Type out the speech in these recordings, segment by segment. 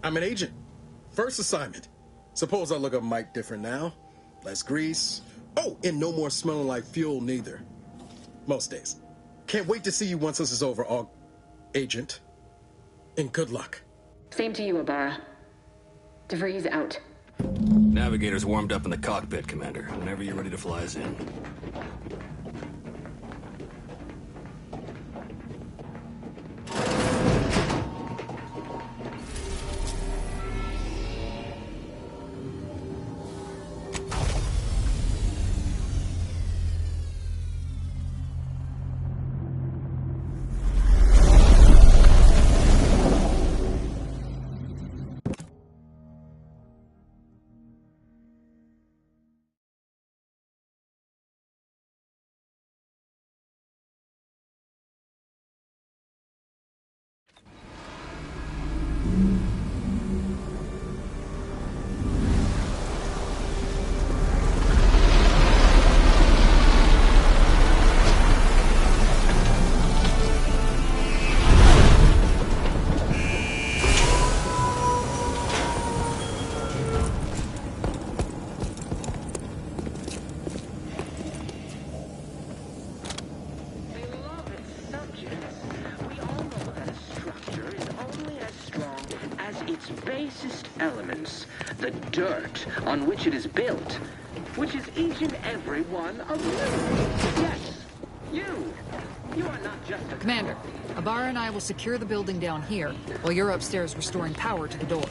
I'm an agent. First assignment. Suppose I look a mite different now. Less grease. Oh, and no more smelling like fuel neither. Most days. Can't wait to see you once this is over, Agent. And good luck. Same to you, Ibarra. DeVries out. Navigator's warmed up in the cockpit, Commander. Whenever you're ready to fly us in. Elements, the dirt on which it is built, which is each and every one of you. Yes, you. You are not just a... Commander, Ibarra and I will secure the building down here, while you're upstairs restoring power to the door.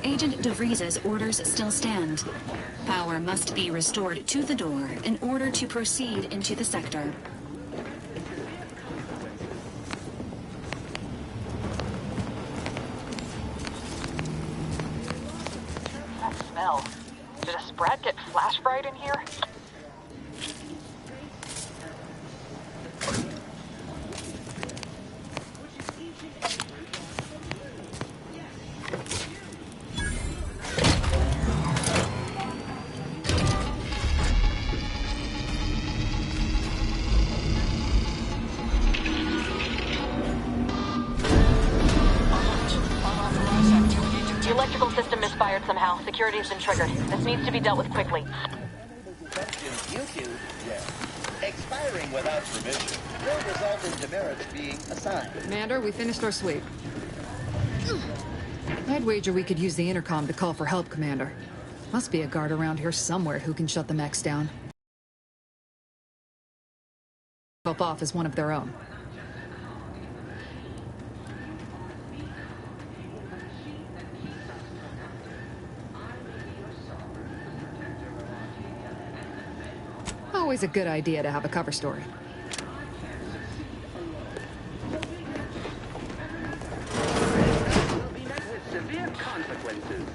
Agent DeVries' orders still stand. Power must be restored to the door in order to proceed into the sector. Did a Sprat get flash fried in here? The electrical system misfired somehow. Security has been triggered. This needs to be dealt with quickly. Expiring without permission will result in demerits being assigned. Commander, we finished our sweep. I'd wager we could use the intercom to call for help, Commander. Must be a guard around here somewhere who can shut the mechs down. Help off as one of their own. Always a good idea to have a cover story. Will be met with severe consequences.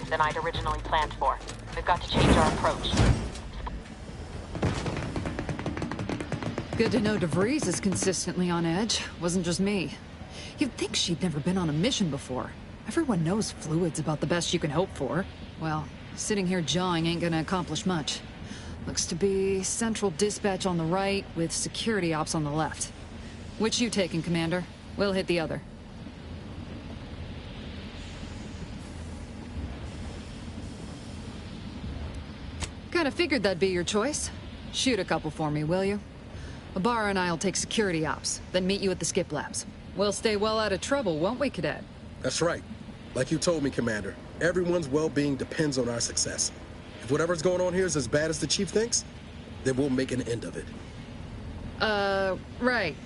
Than I'd originally planned for. We've got to change our approach. Good to know DeVries is consistently on edge. Wasn't just me. You'd think she'd never been on a mission before. Everyone knows fluid's about the best you can hope for. Well, sitting here jawing ain't gonna accomplish much. Looks to be central dispatch on the right with security ops on the left. Which you taking, Commander? We'll hit the other. Kinda figured that'd be your choice. Shoot a couple for me, will you? Ibarra and I'll take security ops, then meet you at the skip labs. We'll stay well out of trouble, won't we, Cadet? That's right. Like you told me, Commander, everyone's well-being depends on our success. If whatever's going on here is as bad as the Chief thinks, then we'll make an end of it. Right.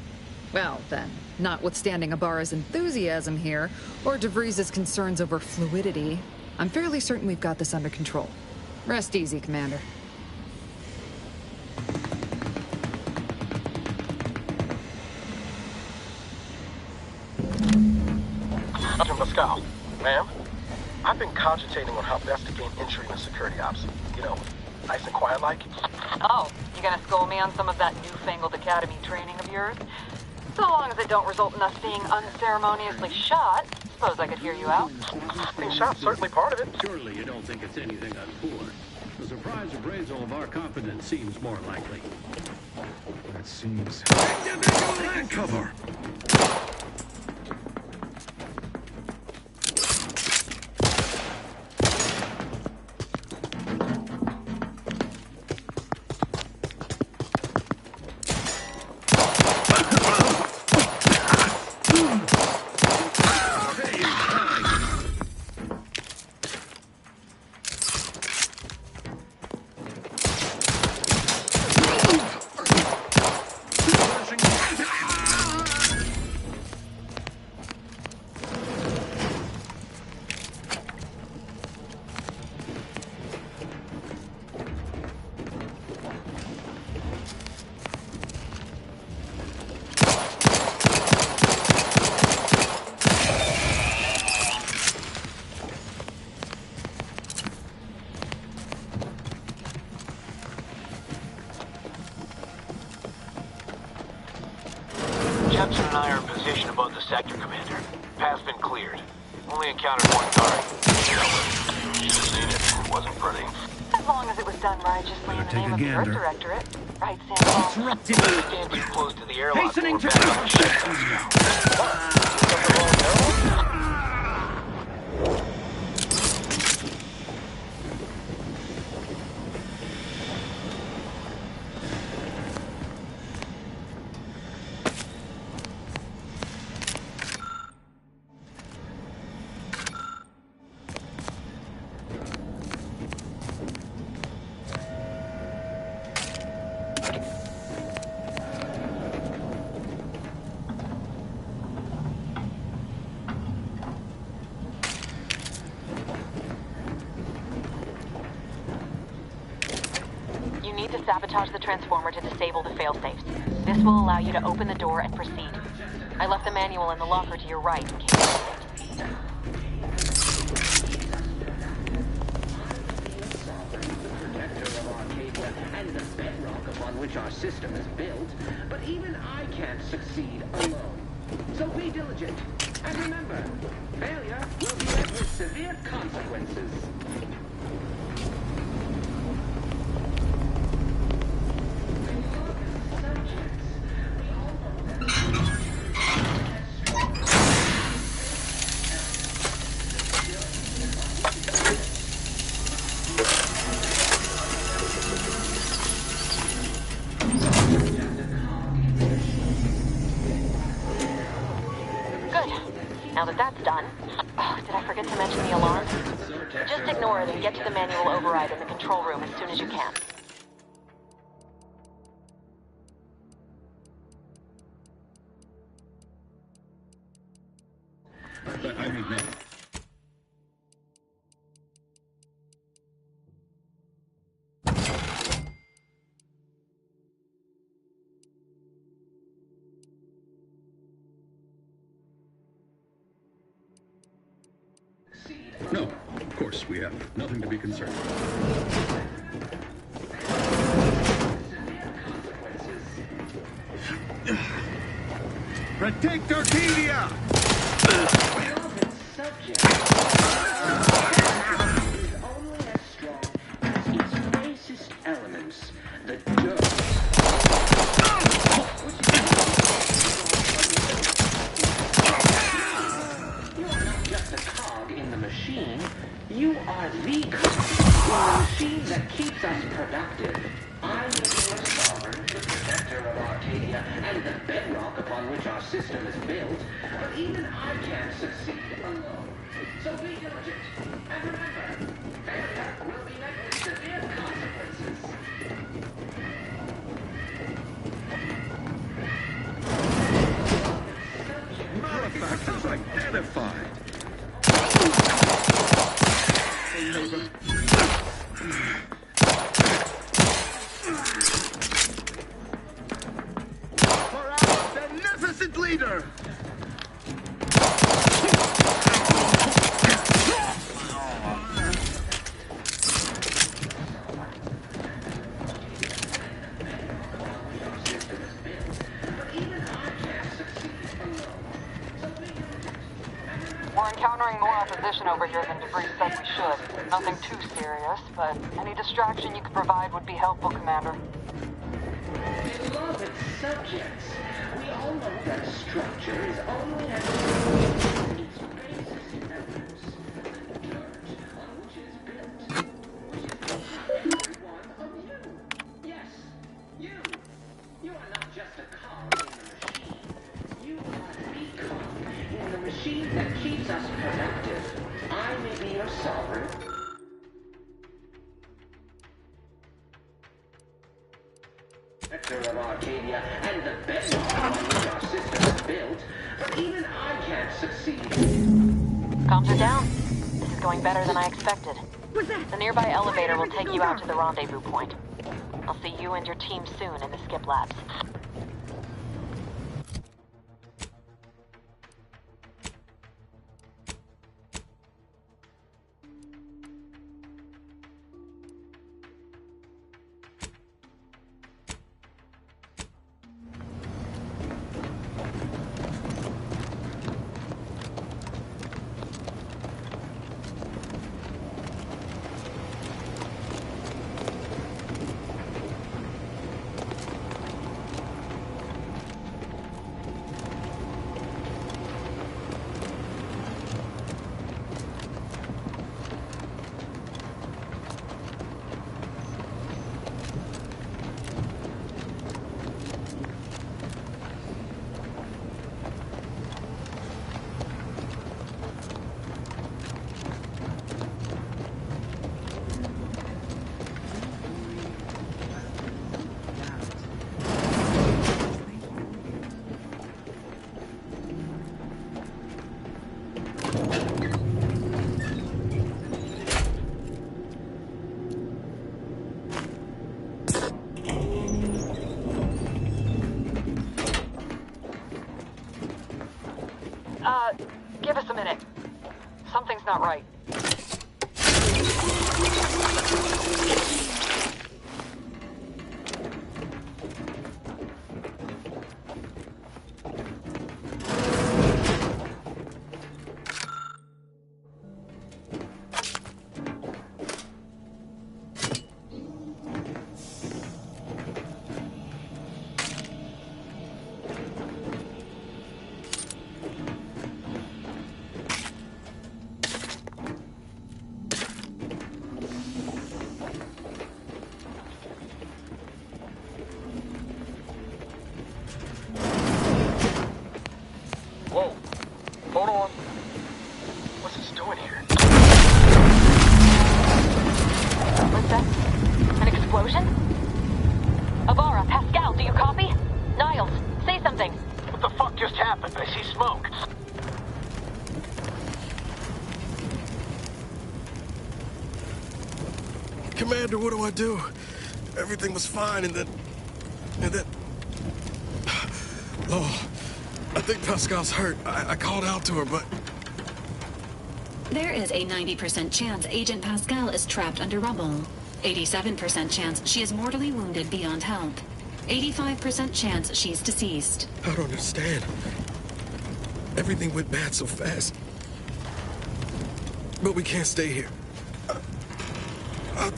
Well, then, Notwithstanding Ibarra's enthusiasm here, or DeVries' concerns over fluidity, I'm fairly certain we've got this under control. Rest easy, Commander. Sergeant Pascal, ma'am, I've been cogitating on how best to gain entry into security ops. You know, nice and quiet like. Oh, you gonna school me on some of that newfangled academy training of yours? So long as it don't result in us being unceremoniously shot, suppose I could hear you out. Being shot's certainly part of it. Surely you don't think it's anything untoward. The surprise appraisal of our confidence seems more likely. That seems... Individual land cover! Captain and I are in position above the sector, Commander. Path's been cleared. Only encountered one target. Should have seen it. Wasn't pretty. As long as it was done righteously in the name of the Earth Directorate. Right, Sam? Interrupted. Stand too close to the airlock. Hastening to Sabotage the transformer to disable the failsafes. This will allow you to open the door and proceed. I left the manual in the locker to your right in case you need it. And the bedrock upon which our system is built, but even I can't succeed alone. So be diligent, and remember, failure will be met with severe consequences. Now that that's done, did I forget to mention the alarm? Just ignore it and get to the manual override in the control room as soon as you can. But I mean, no, of course we have nothing to be concerned with. Protect Arcadia! Subject is only as strong as its basest elements, the dirt. You are not just a cog in the machine, you are the cog in the machine that keeps us productive. I'm the pure sovereign, the protector of Arcadia, and the bedrock upon which our system is built, but even I can't succeed alone. So be diligent, and remember, failure will be met with severe consequences. Identified. For our beneficent leader! We're encountering more opposition over here than Debris said we should. Nothing too serious, but any distraction you could provide would be helpful, Commander. Beloved subjects, we all know that structure is only as its basis in the roots, the dirt on which it is built, which is every one of you. Yes, you. You are not just a cog in the machine. You are the cog in the machine that keeps us productive. I may be your sovereign. Of Arcadia and the bedrock on which our system is built, but even I can't succeed. Comms are down. This is going better than I expected. The nearby elevator will take you out to the rendezvous point. I'll see you and your team soon in the skip labs. Give us a minute. Something's not right. Commander, what do I do? Everything was fine, and then... Oh, I think Pascal's hurt. I called out to her, but... There is a 90% chance Agent Pascal is trapped under rubble. 87% chance she is mortally wounded beyond help. 85% chance she's deceased. I don't understand. Everything went bad so fast. But we can't stay here.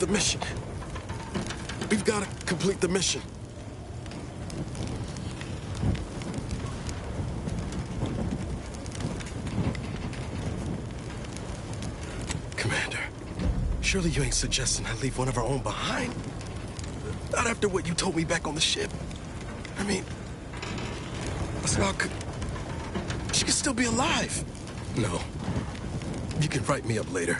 The mission. We've got to complete the mission. Commander, surely you ain't suggesting I leave one of our own behind? Not after what you told me back on the ship. I mean, she could still be alive. No. You can write me up later.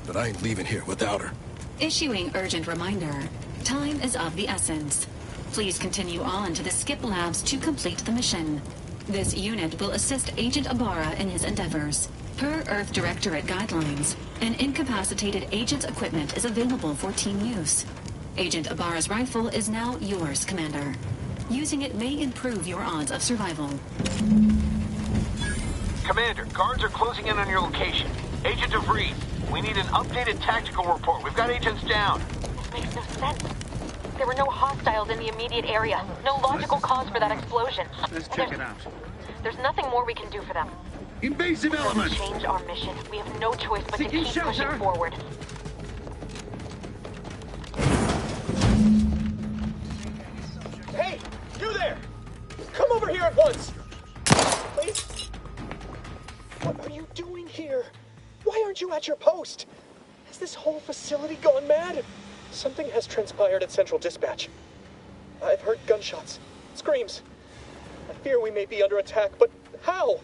But I ain't leaving here without her. Issuing urgent reminder. Time is of the essence. Please continue on to the skip labs to complete the mission. This unit will assist Agent Ibarra in his endeavors. Per Earth Directorate guidelines, an incapacitated agent's equipment is available for team use. Agent Ibarra's rifle is now yours, Commander. Using it may improve your odds of survival. Commander, guards are closing in on your location. Agent DeVries, we need an updated tactical report. We've got agents down. This makes no sense. There were no hostiles in the immediate area. No logical cause for that explosion. Let's check it out. There's nothing more we can do for them. Invasive element! To change our mission. We have no choice but to keep pushing forward. Hey! You there! Come over here at once! Please? What are you doing here? Why aren't you at your post? Has this whole facility gone mad? Something has transpired at Central Dispatch. I've heard gunshots, screams. I fear we may be under attack, but how?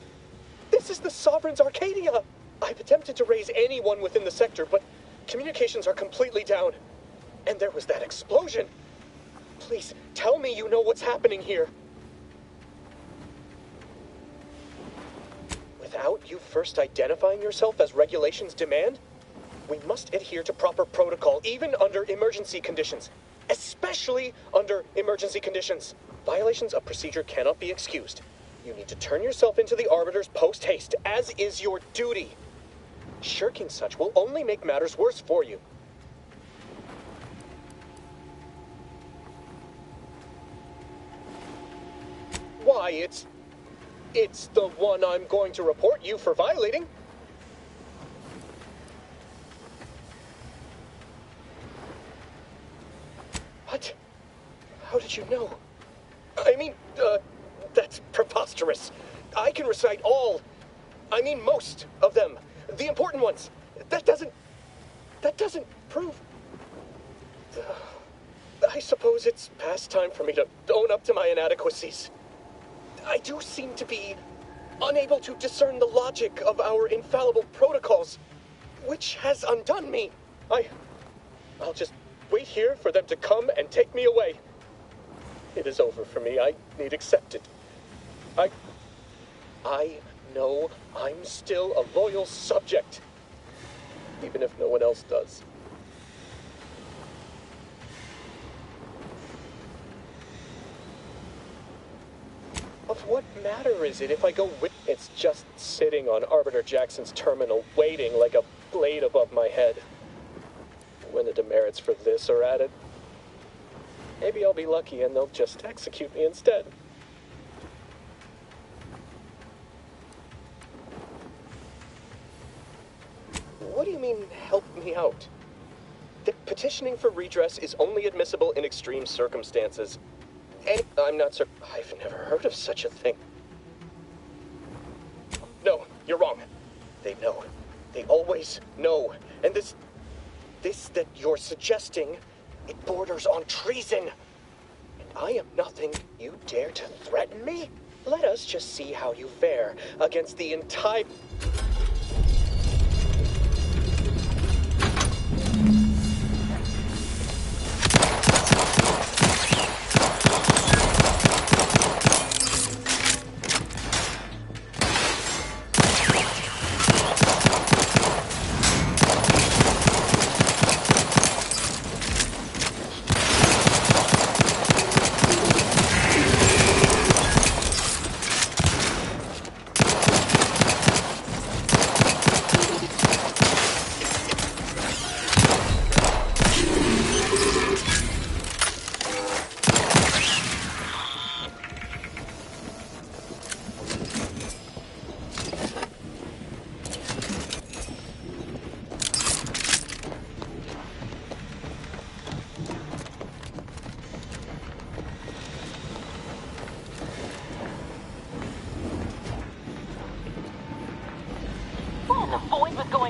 This is the Sovereign's Arcadia! I've attempted to raise anyone within the sector, but communications are completely down. And there was that explosion. Please, tell me you know what's happening here. Without you first identifying yourself as regulations demand, we must adhere to proper protocol, even under emergency conditions. Especially under emergency conditions. Violations of procedure cannot be excused. You need to turn yourself into the Arbiters post-haste, as is your duty. Shirking such will only make matters worse for you. Why, it's the one I'm going to report you for violating. What? How did you know? I mean, that's preposterous. I can recite most of them. The important ones. That doesn't prove... I suppose it's past time for me to own up to my inadequacies. I do seem to be unable to discern the logic of our infallible protocols, which has undone me. I'll just wait here for them to come and take me away. It is over for me. I need accepted. I know I'm still a loyal subject, even if no one else does. Of what matter is it if I go with... It's just sitting on Arbiter Jackson's terminal, waiting like a blade above my head. When the demerits for this are added, maybe I'll be lucky and they'll just execute me instead. What do you mean, help me out? The petitioning for redress is only admissible in extreme circumstances. And I'm not certain. I've never heard of such a thing. No, you're wrong. They know. They always know. And this that you're suggesting, it borders on treason. And I am nothing. You dare to threaten me? Let us just see how you fare against the entire...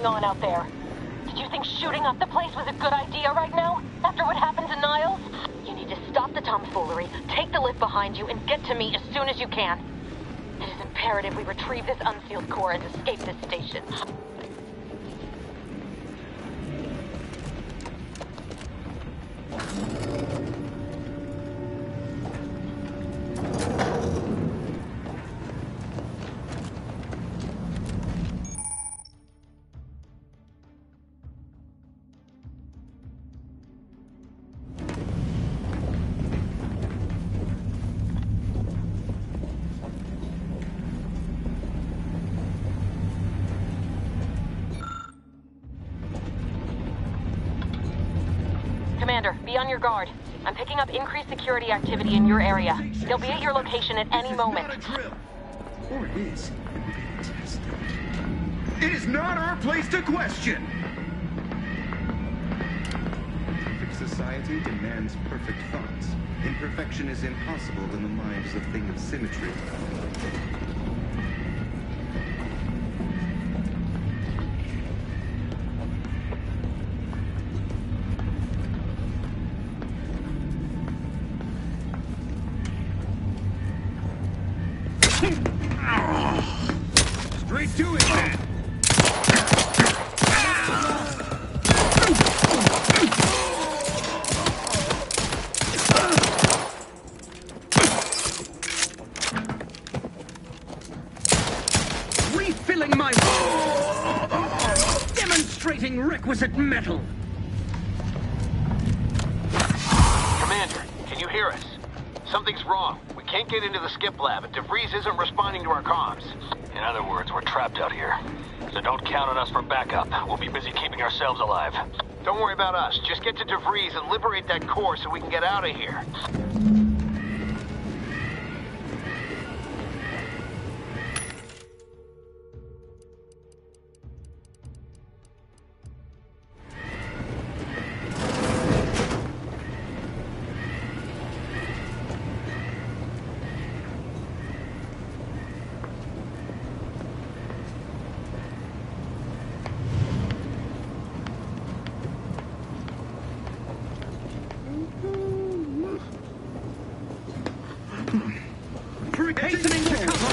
On out there. Did you think shooting up the place was a good idea right now? After what happened to Niles? You need to stop the tomfoolery, take the lift behind you, and get to me as soon as you can. It is imperative we retrieve this unsealed core and escape this station. Commander, be on your guard. I'm picking up increased security activity in your area. They'll be at your location at any moment. Not a drill. Or it is. It would be a test. It is not our place to question. Perfect society demands perfect thoughts. Imperfection is impossible when the mind is a thing of symmetry. Straight to it, man. Refilling my... Demonstrating requisite metal. Commander, can you hear us? Something's wrong. We can't get into the skip lab, and DeVries isn't responding to our comms. In other words, we're trapped out here. So don't count on us for backup. We'll be busy keeping ourselves alive. Don't worry about us. Just get to DeVries and liberate that core so we can get out of here. Hastening to cover!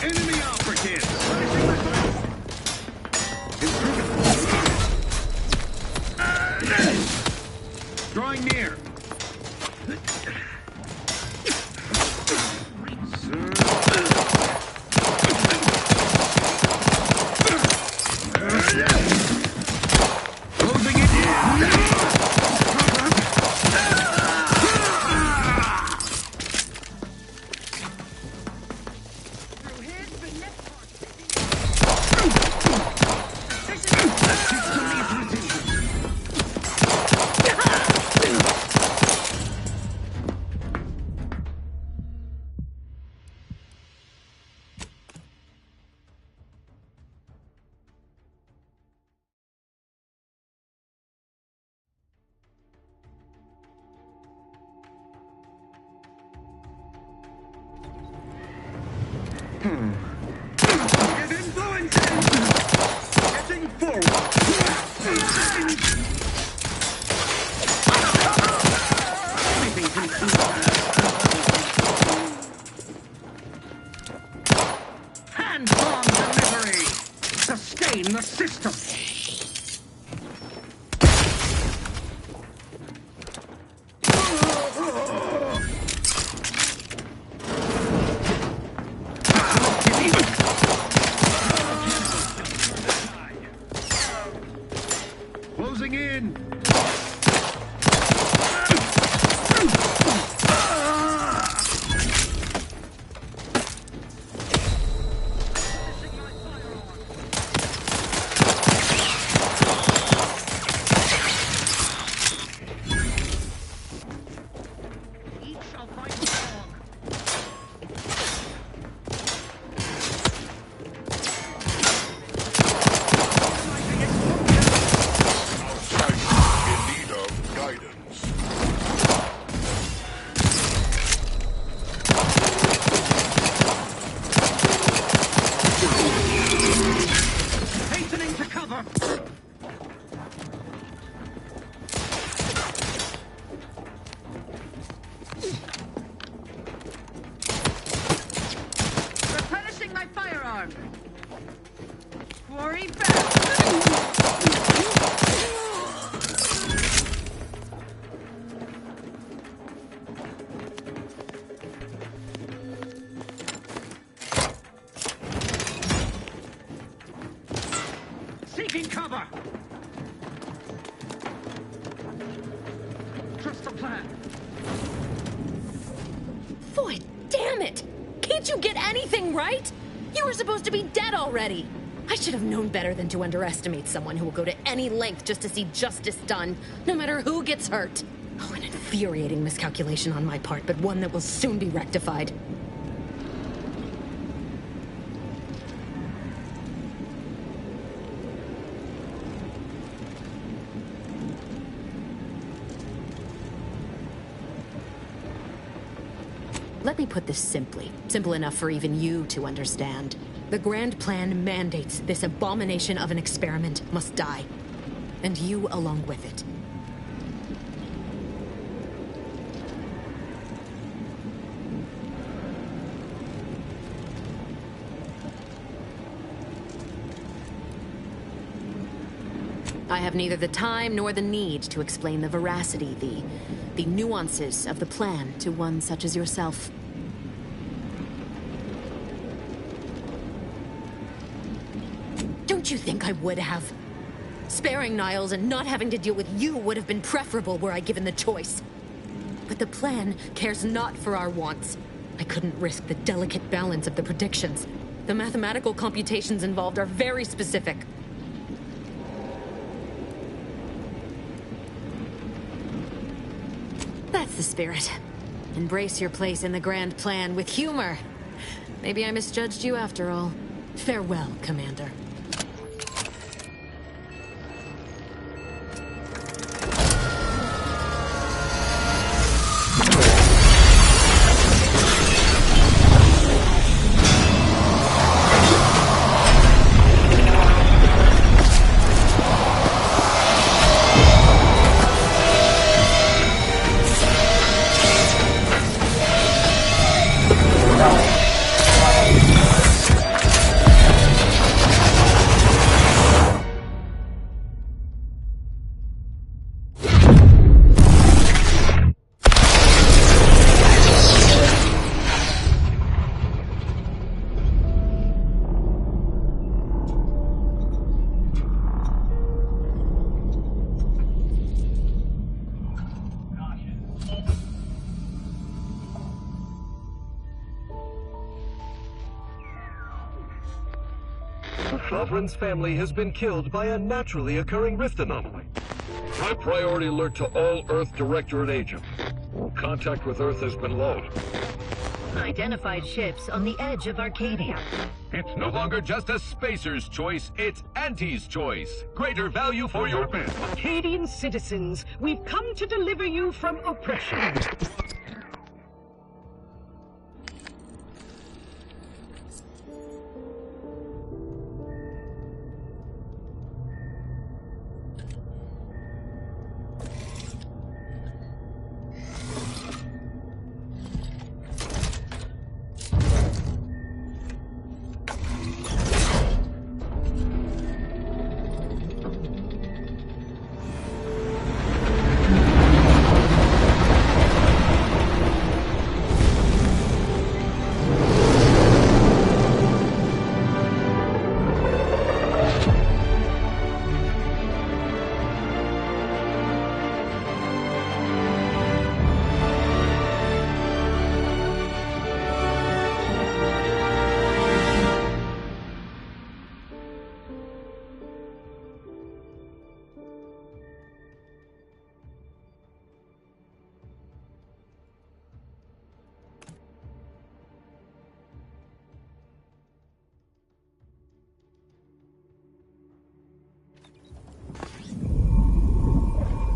Enemy operative! Drawing near! Closing it in! Get influencing! Getting forward! Hand-bomb delivery! Sustain the system! Closing in! Taking cover! Trust the plan. Boy, damn it! Can't you get anything right? You were supposed to be dead already. I should have known better than to underestimate someone who will go to any length just to see justice done, no matter who gets hurt. Oh, an infuriating miscalculation on my part, but one that will soon be rectified. Let me put this simply. Simple enough for even you to understand. The grand plan mandates this abomination of an experiment must die. And you along with it. I have neither the time nor the need to explain the veracity, the nuances of the plan to one such as yourself. Don't you think I would have? Sparing Niles and not having to deal with you would have been preferable were I given the choice. But the plan cares not for our wants. I couldn't risk the delicate balance of the predictions. The mathematical computations involved are very specific. That's the spirit. Embrace your place in the grand plan with humor. Maybe I misjudged you after all. Farewell, Commander. Sovereign's family has been killed by a naturally occurring rift anomaly. High priority alert to all Earth Directorate agents. Contact with Earth has been low. Identified ships on the edge of Arcadia. It's no longer just a spacer's choice, it's Auntie's choice. Greater value for your men. Arcadian citizens, we've come to deliver you from oppression.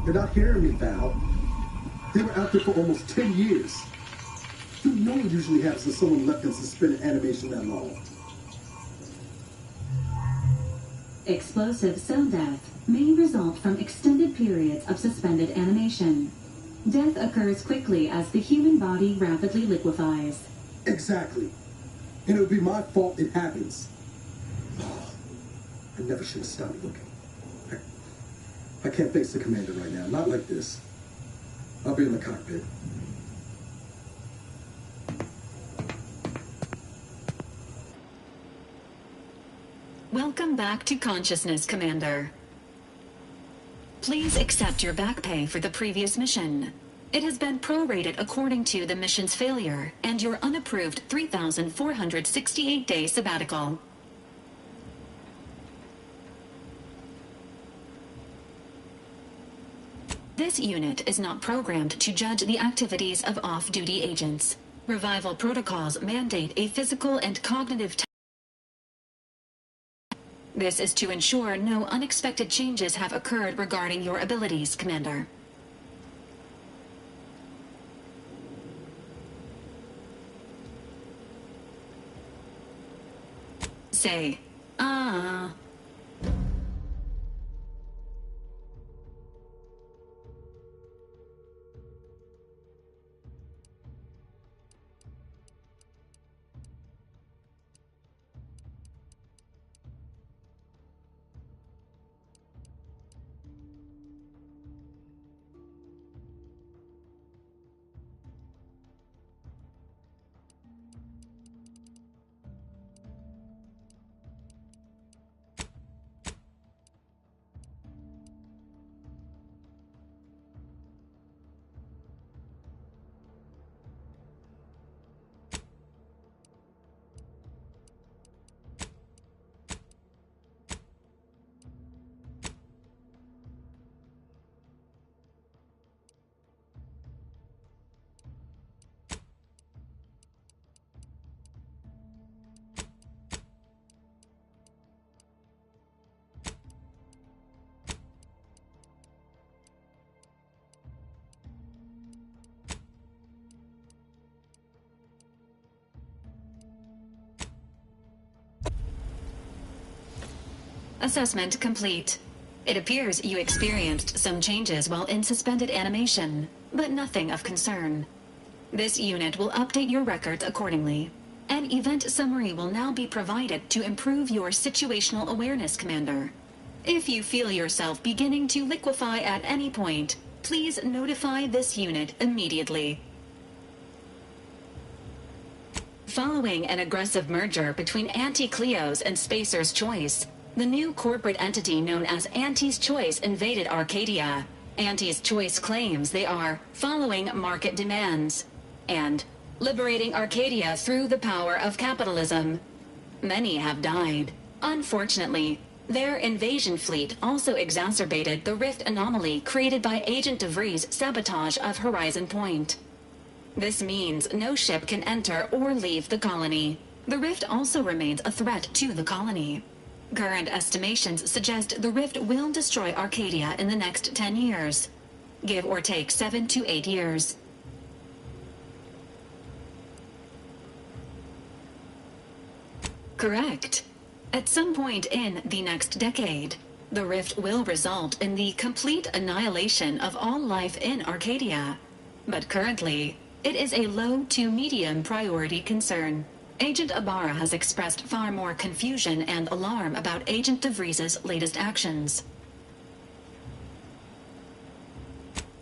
You're not hearing me, Val. They were out there for almost 10 years. Dude, no one usually has someone left in suspended animation that long. Explosive cell death may result from extended periods of suspended animation. Death occurs quickly as the human body rapidly liquefies. Exactly. And it would be my fault it happens. I never should have stopped looking. I can't face the commander right now. Not like this. I'll be in the cockpit. Welcome back to consciousness, Commander. Please accept your back pay for the previous mission. It has been prorated according to the mission's failure and your unapproved 3,468-day sabbatical. This unit is not programmed to judge the activities of off-duty agents. Revival protocols mandate a physical and cognitive test. This is to ensure no unexpected changes have occurred regarding your abilities, Commander. Say, Assessment complete. It appears you experienced some changes while in suspended animation, but nothing of concern. This unit will update your records accordingly. An event summary will now be provided to improve your situational awareness, Commander. If you feel yourself beginning to liquefy at any point, please notify this unit immediately. Following an aggressive merger between Anti-Cleo's and Spacer's Choice, the new corporate entity known as Anti's Choice invaded Arcadia. Anti's Choice claims they are following market demands and liberating Arcadia through the power of capitalism. Many have died. Unfortunately, their invasion fleet also exacerbated the rift anomaly created by Agent DeVries' sabotage of Horizon Point. This means no ship can enter or leave the colony. The rift also remains a threat to the colony. Current estimations suggest the rift will destroy Arcadia in the next 10 years. Give or take 7 to 8 years. Correct. At some point in the next decade, the rift will result in the complete annihilation of all life in Arcadia. But currently, it is a low to medium priority concern. Agent Ibarra has expressed far more confusion and alarm about Agent DeVries' latest actions.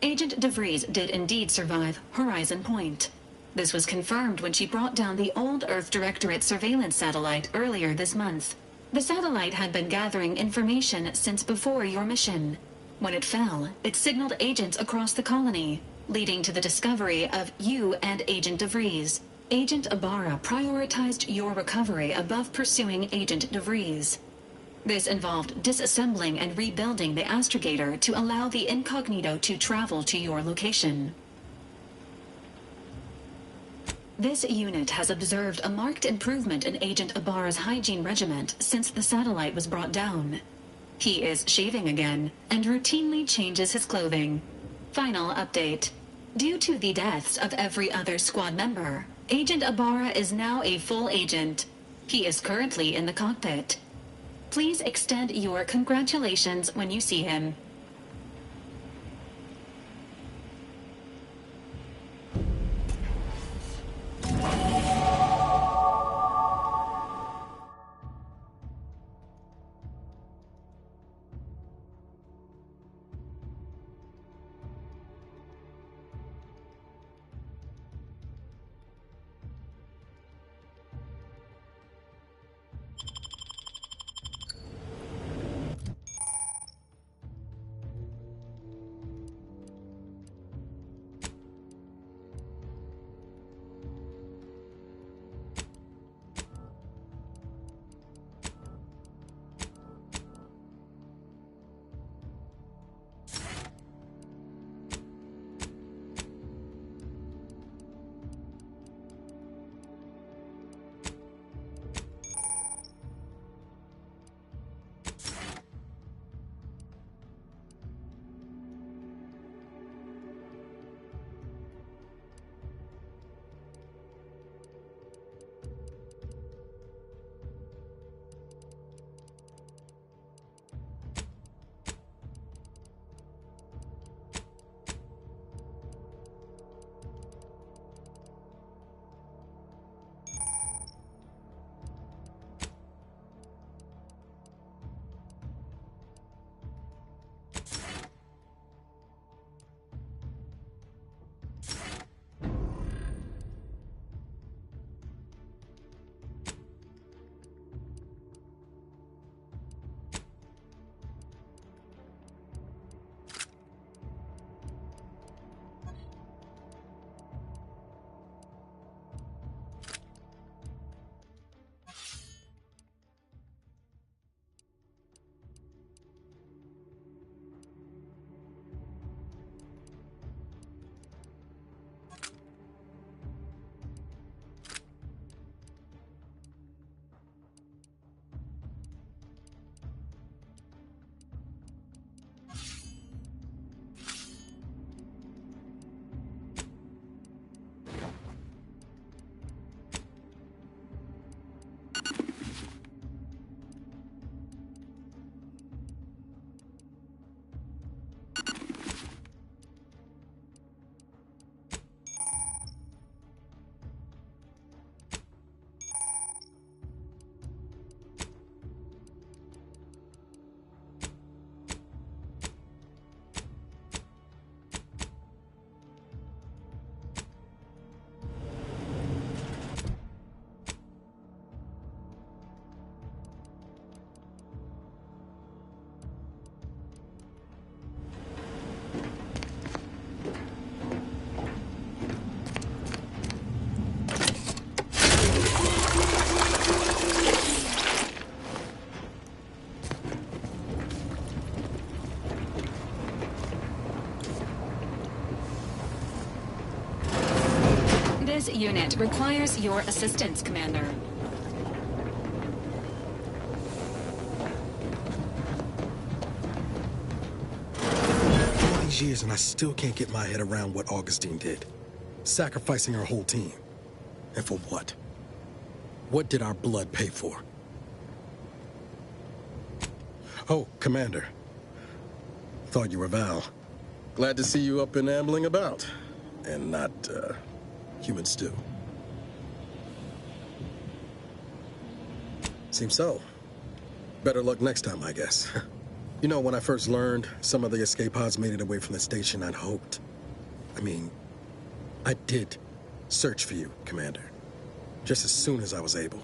Agent DeVries did indeed survive Horizon Point. This was confirmed when she brought down the old Earth Directorate surveillance satellite earlier this month. The satellite had been gathering information since before your mission. When it fell, it signaled agents across the colony, leading to the discovery of you and Agent DeVries. Agent Ibarra prioritized your recovery above pursuing Agent DeVries. This involved disassembling and rebuilding the astrogator to allow the incognito to travel to your location. This unit has observed a marked improvement in Agent Ibarra's hygiene regimen since the satellite was brought down. He is shaving again and routinely changes his clothing. Final update. Due to the deaths of every other squad member, Agent Ibarra is now a full agent. He is currently in the cockpit. Please extend your congratulations when you see him. This unit requires your assistance, Commander. All these years and I still can't get my head around what Augustine did. Sacrificing our whole team. And for what? What did our blood pay for? Oh, Commander. Thought you were Val. Glad to see you up and ambling about. And not, human stew. Seems so. Better luck next time, I guess. You know, when I first learned some of the escape pods made it away from the station, I'd hoped. I did search for you, Commander. Just as soon as I was able.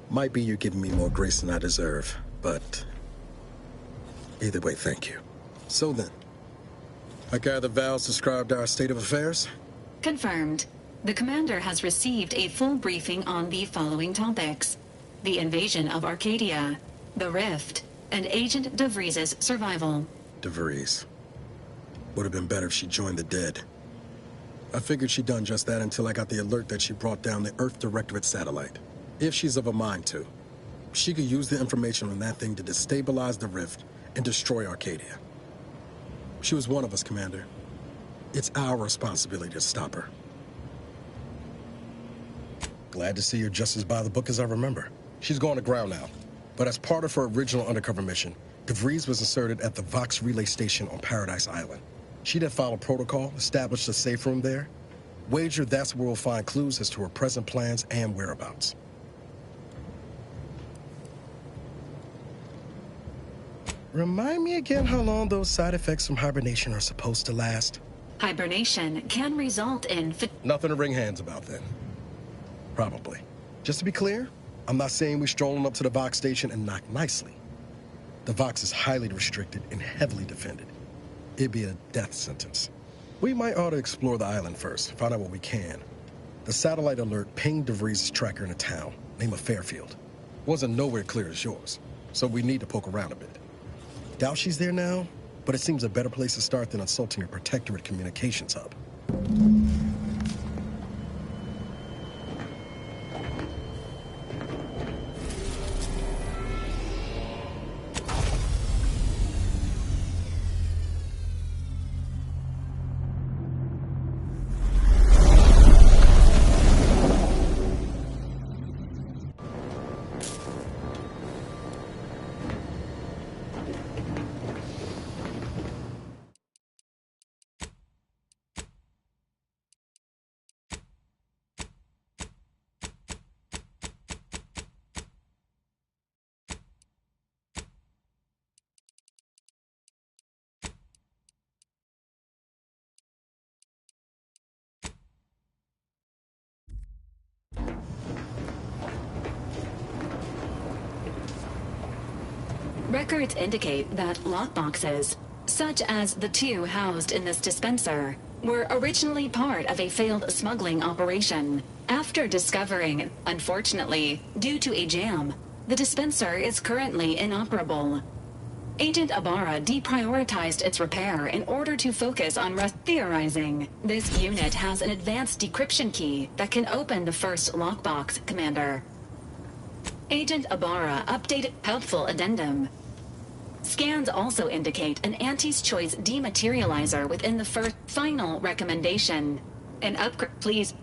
Might be you're giving me more grace than I deserve, but either way, thank you. So then, I gather Val's described our state of affairs? Confirmed. The Commander has received a full briefing on the following topics: the invasion of Arcadia, the Rift, and Agent DeVries' survival. DeVries. Would have been better if she joined the dead. I figured she'd done just that until I got the alert that she brought down the Earth Directorate satellite. If she's of a mind to, she could use the information on that thing to destabilize the Rift and destroy Arcadia. She was one of us, Commander. It's our responsibility to stop her. Glad to see you're just as by the book as I remember. She's going to ground now. But as part of her original undercover mission, DeVries was inserted at the Vox Relay Station on Paradise Island. She'd have followed protocol, established a safe room there. Wager that's where we'll find clues as to her present plans and whereabouts. Remind me again how long those side effects from hibernation are supposed to last? Hibernation can result in nothing to wring hands about then. Probably. Just to be clear, I'm not saying we're strolling up to the Vox station and knock nicely. The Vox is highly restricted and heavily defended. It'd be a death sentence. We might ought to explore the island first, find out what we can. The satellite alert pinged DeVries' tracker in a town, name of Fairfield. Wasn't nowhere clear as yours, so we need to poke around a bit. Doubt she's there now, but it seems a better place to start than insulting her protectorate communications hub. Records indicate that lockboxes, such as the two housed in this dispenser, were originally part of a failed smuggling operation. After discovering, unfortunately, due to a jam, the dispenser is currently inoperable. Agent Ibarra deprioritized its repair in order to focus on theorizing. This unit has an advanced decryption key that can open the first lockbox, Commander. Agent Ibarra updated helpful addendum. Scans also indicate an Auntie's Choice dematerializer within the first final recommendation. An upgrade, please.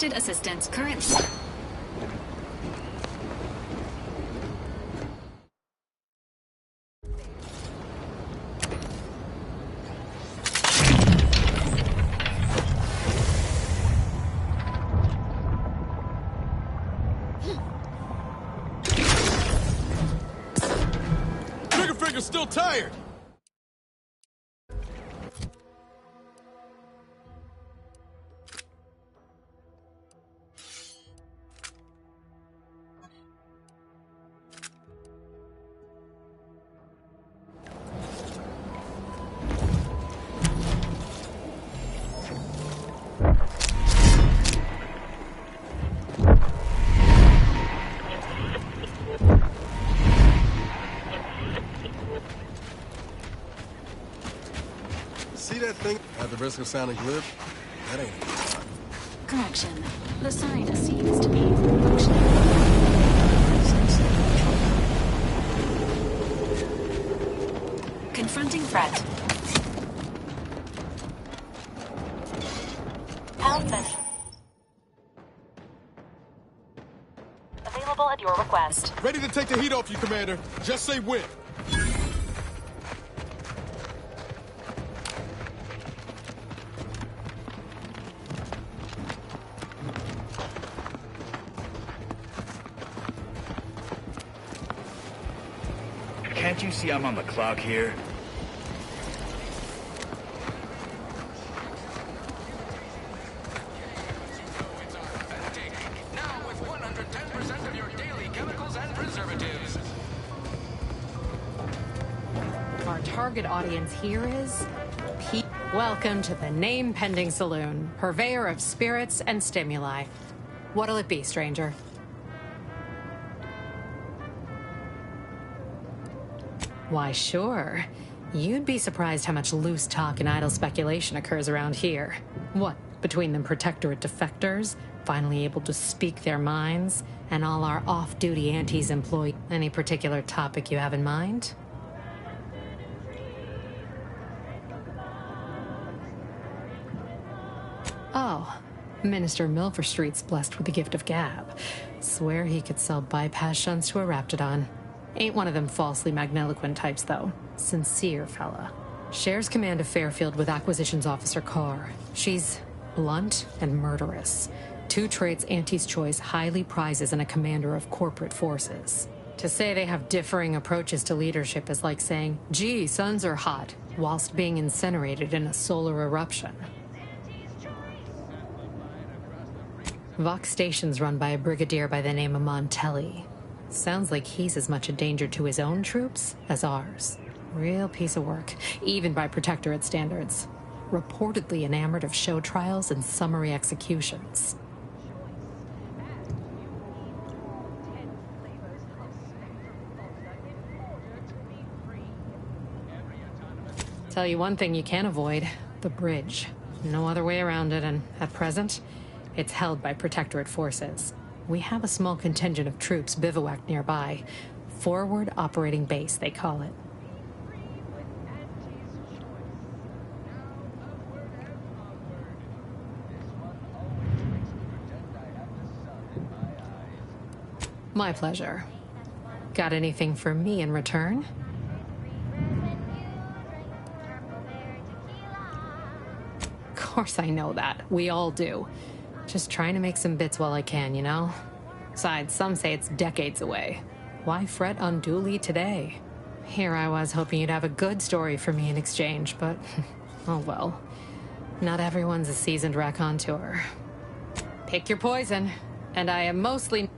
Requested assistance currently. Triggerfinger's still tired. See that thing? At the risk of sounding glib, that ain't it. Correction. The sign seems to be functioning. Confronting threat. Health mission. Available at your request. Ready to take the heat off you, Commander. Just say when. Can't you see I'm on the clock here? Now with 110% of your daily chemicals and preservatives. Our target audience here is Welcome to the name-pending saloon, purveyor of spirits and stimuli. What'll it be, stranger? Why, sure. You'd be surprised how much loose talk and idle speculation occurs around here. What, between the Protectorate defectors, finally able to speak their minds, and all our off-duty antis employed? Any particular topic you have in mind? Oh, Minister Milverstreet's blessed with the gift of gab. Swear he could sell bypass shunts to a Raptidon. Ain't one of them falsely magniloquent types, though. Sincere fella. Shares command of Fairfield with Acquisitions Officer Carr. She's blunt and murderous. Two traits Auntie's Choice highly prizes in a commander of corporate forces. To say they have differing approaches to leadership is like saying, gee, suns are hot, whilst being incinerated in a solar eruption. Vox Station's run by a brigadier by the name of Montelli. Sounds like he's as much a danger to his own troops as ours. Real piece of work, even by Protectorate standards. Reportedly enamored of show trials and summary executions. Tell you one thing you can't avoid, the bridge. No other way around it, and at present, it's held by Protectorate forces. We have a small contingent of troops bivouacked nearby. Forward Operating Base, they call it. My pleasure. Got anything for me in return? Of course I know that. We all do. Just trying to make some bits while I can, you know? Besides, some say it's decades away. Why fret unduly today? Here I was hoping you'd have a good story for me in exchange, but oh well. Not everyone's a seasoned raconteur. Pick your poison, and I am mostly...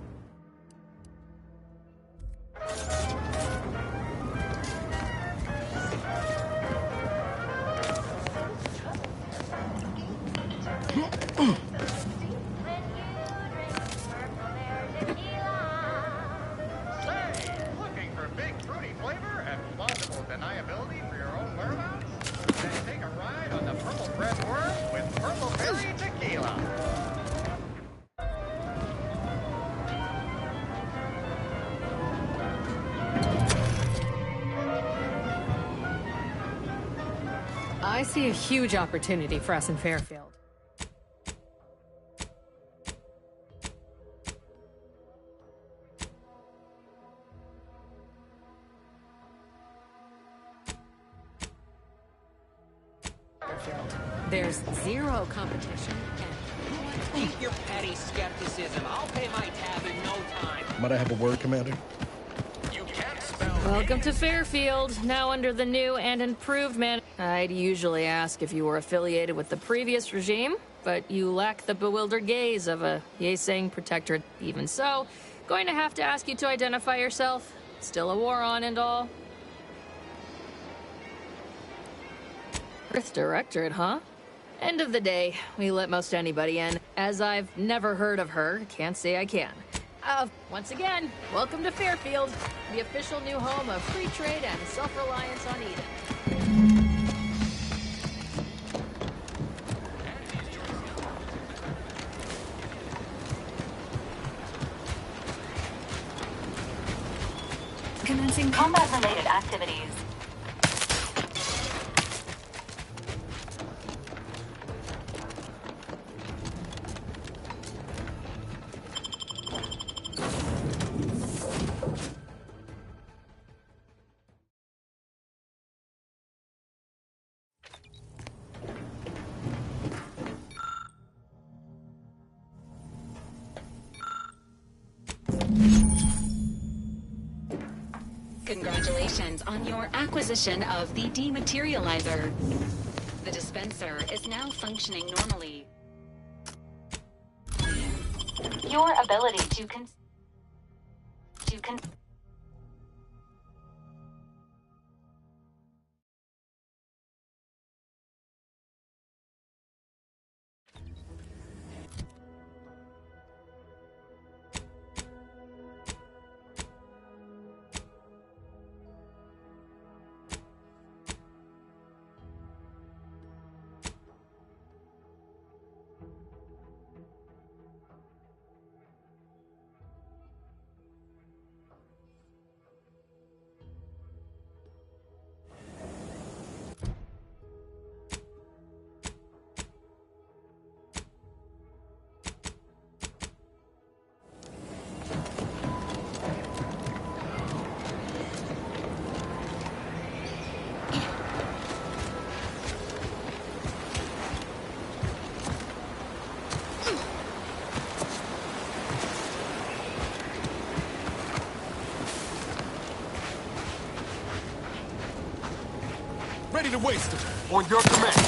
I see a huge opportunity for us in Fairfield. Fairfield. There's zero competition and... Keep your petty skepticism. I'll pay my tab in no time. Might I have a word, Commander? You can't spell... Welcome to Fairfield, now under the new and improved man... I'd usually ask if you were affiliated with the previous regime, but you lack the bewildered gaze of a yay-saying protectorate. Even so, going to have to ask you to identify yourself. Still a war on and all. Earth Directorate, huh? End of the day, we let most anybody in. As I've never heard of her, can't say I can. Once again, welcome to Fairfield, the official new home of free trade and self-reliance on Eden. Commencing combat-related activities. Congratulations on your acquisition of the dematerializer. The dispenser is now functioning normally. Your ability to Ready to waste it. On your command.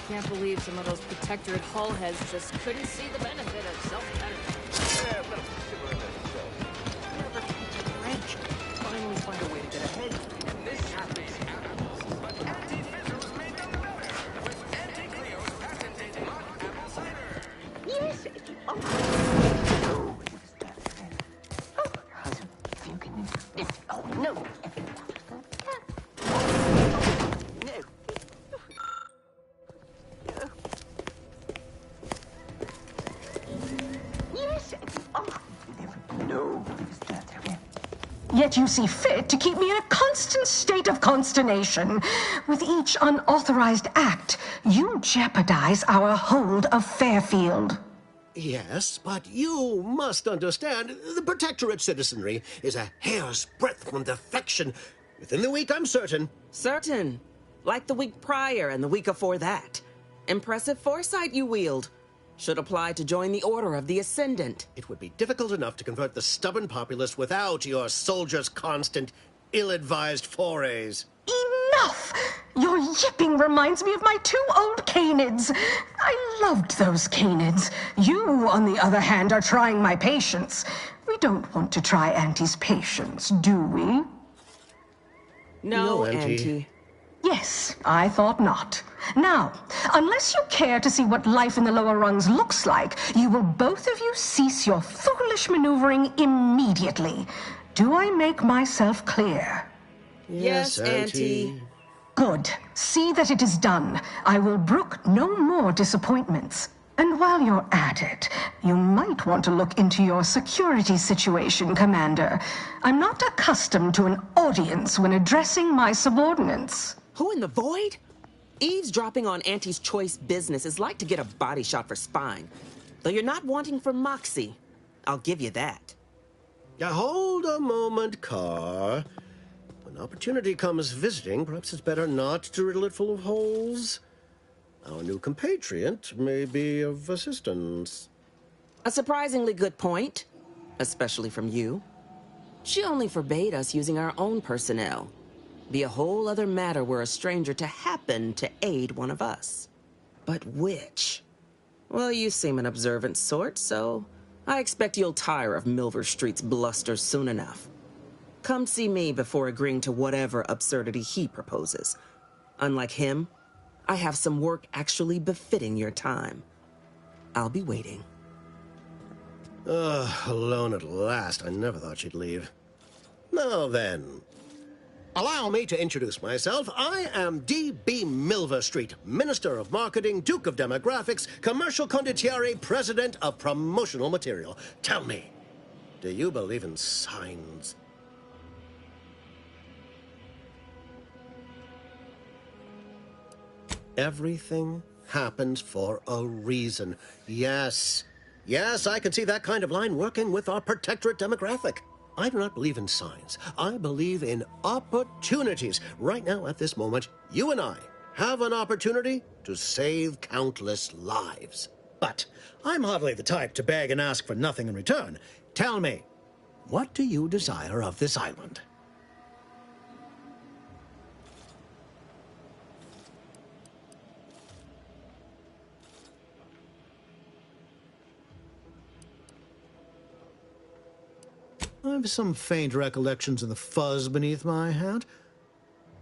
Can't believe some of those protectorate hull heads just couldn't see the benefit of self-editing. Yeah, but never teach a French. Finally find a way to get ahead. And this happens apples. But anti-fizzer was made none the better. With anti-Cleo's patented hot apple cider. Yes. Oh. If you can... Oh, no. Yet you see fit to keep me in a constant state of consternation. With each unauthorized act, you jeopardize our hold of Fairfield. Yes, but you must understand, the Protectorate citizenry is a hair's breadth from defection. Within the week, I'm certain. Certain? Like the week prior and the week before that. Impressive foresight you wield. Should apply to join the Order of the Ascendant. It would be difficult enough to convert the stubborn populace without your soldiers' constant, ill-advised forays. Enough! Your yipping reminds me of my 2 old canids. I loved those canids. You, on the other hand, are trying my patience. We don't want to try Auntie's patience, do we? No, Auntie. Yes, I thought not. Now, unless you care to see what life in the lower rungs looks like, you will both of you cease your foolish maneuvering immediately. Do I make myself clear? Yes, Auntie. Good. See that it is done. I will brook no more disappointments. And while you're at it, you might want to look into your security situation, Commander. I'm not accustomed to an audience when addressing my subordinates. Who in the void? Eavesdropping on Auntie's choice business is like to get a body shot for spying. Though you're not wanting for moxie. I'll give you that. Hold a moment, Carr. When opportunity comes visiting, perhaps it's better not to riddle it full of holes. Our new compatriot may be of assistance. A surprisingly good point, especially from you. She only forbade us using our own personnel. Be a whole other matter were a stranger to happen to aid one of us. But which? Well, you seem an observant sort, so I expect you'll tire of Milver Street's bluster soon enough. Come see me before agreeing to whatever absurdity he proposes. Unlike him, I have some work actually befitting your time. I'll be waiting. Alone at last. I never thought she'd leave. Now then, allow me to introduce myself. I am D.B. Milver Street, Minister of Marketing, Duke of Demographics, Commercial Condottiere, President of Promotional Material. Tell me, do you believe in signs? Everything happens for a reason. Yes. Yes, I can see that kind of line working with our protectorate demographic. I do not believe in signs. I believe in opportunities. Right now, at this moment, you and I have an opportunity to save countless lives. But I'm hardly the type to beg and ask for nothing in return. Tell me, what do you desire of this island? I've some faint recollections of the fuzz beneath my hat.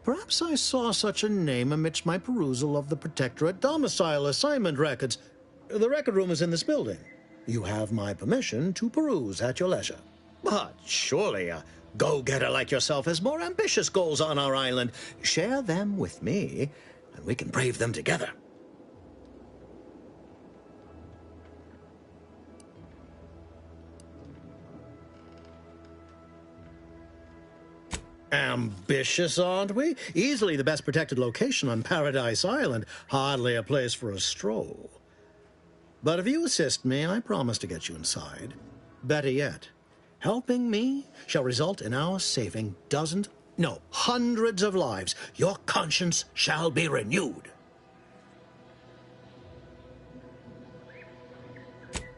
Perhaps I saw such a name amidst my perusal of the Protectorate domicile assignment records. The record room is in this building. You have my permission to peruse at your leisure. But surely a go-getter like yourself has more ambitious goals on our island. Share them with me, and we can brave them together. Ambitious, aren't we? Easily the best protected location on Paradise Island. Hardly a place for a stroll. But if you assist me, I promise to get you inside. Better yet, helping me shall result in our saving dozens, no, hundreds of lives. Your conscience shall be renewed.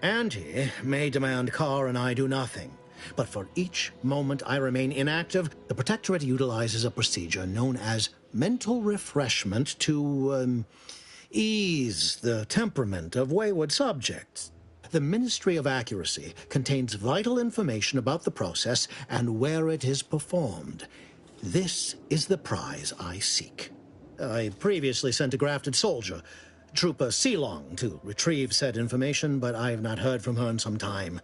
Auntie may demand Carr and I do nothing. But for each moment I remain inactive, the Protectorate utilizes a procedure known as mental refreshment to, ease the temperament of wayward subjects. The Ministry of Accuracy contains vital information about the process and where it is performed. This is the prize I seek. I previously sent a grafted soldier, Trooper Sealong, to retrieve said information, but I have not heard from her in some time.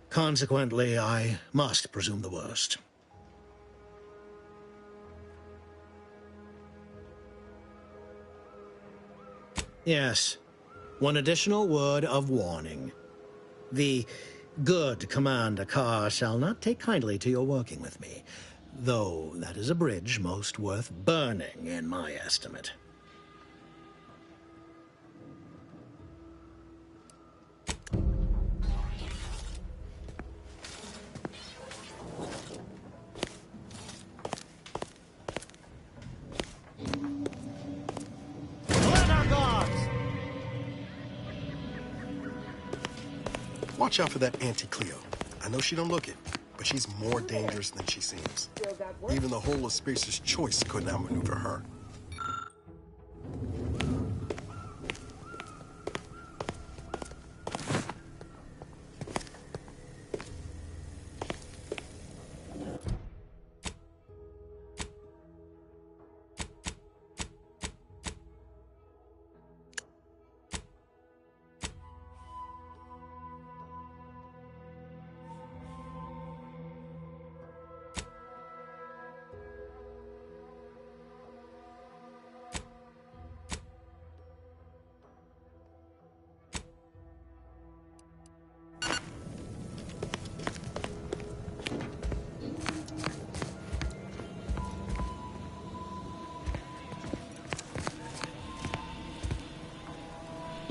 Consequently, I must presume the worst. Yes, one additional word of warning. The good Commander Carr shall not take kindly to your working with me, though that is a bridge most worth burning in my estimate. Watch out for that Auntie Cleo. I know she don't look it, but she's more dangerous than she seems. Even the whole of Spacer's Choice couldn't outmaneuver her.